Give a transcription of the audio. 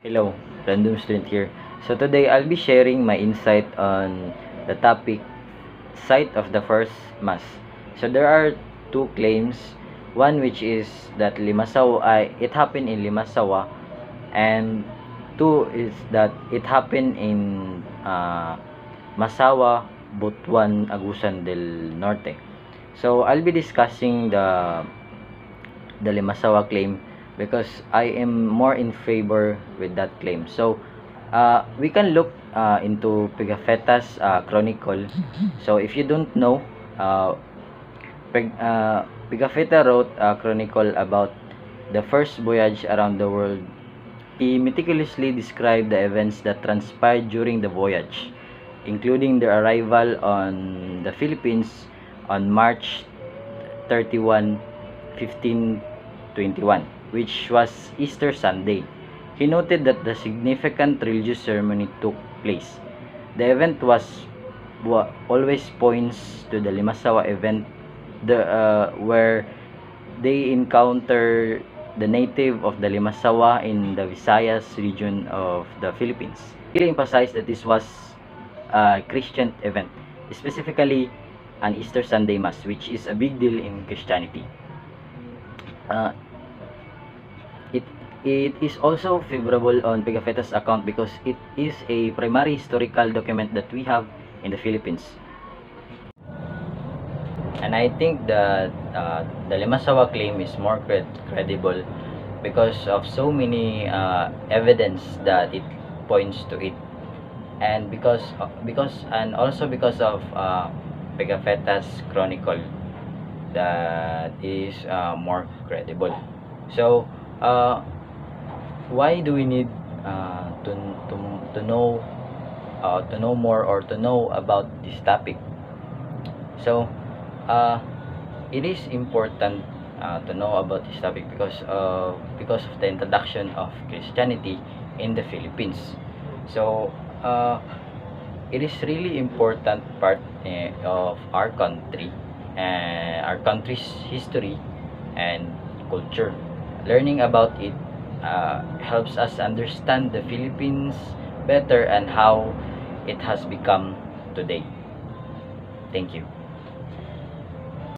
Hello, random student here. So today I'll be sharing my insight on the topic site of the first mass. So there are two claims, one which is that it happened in Limasawa, and two is that it happened in Masawa, Butuan, Agusan del Norte. So I'll be discussing the Limasawa claim because I am more in favor with that claim. So we can look into Pigafetta's chronicle. So if you don't know, uh, Pigafetta wrote a chronicle about the first voyage around the world. He meticulously described the events that transpired during the voyage, including their arrival on the Philippines on March 31, 1521, which was Easter Sunday. He noted that the significant religious ceremony took place. The event always points to the Limasawa event, where they encounter the native of the Limasawa in the Visayas region of the Philippines. He emphasized that this was a Christian event, specifically an Easter Sunday Mass, which is a big deal in Christianity. Uh, it it is also favorable on Pigafetta's account because it is a primary historical document that we have in the Philippines. And I think that the Limasawa claim is more credible because of so many evidence that it points to it, and because of Pigafetta's chronicle that is more credible. So why do we need to know more or to know about this topic? So it is important to know about this topic because of the introduction of Christianity in the Philippines. So it is really important part of our country and our country's history and culture. Learning about it helps us understand the Philippines better and how it has become today. Thank you.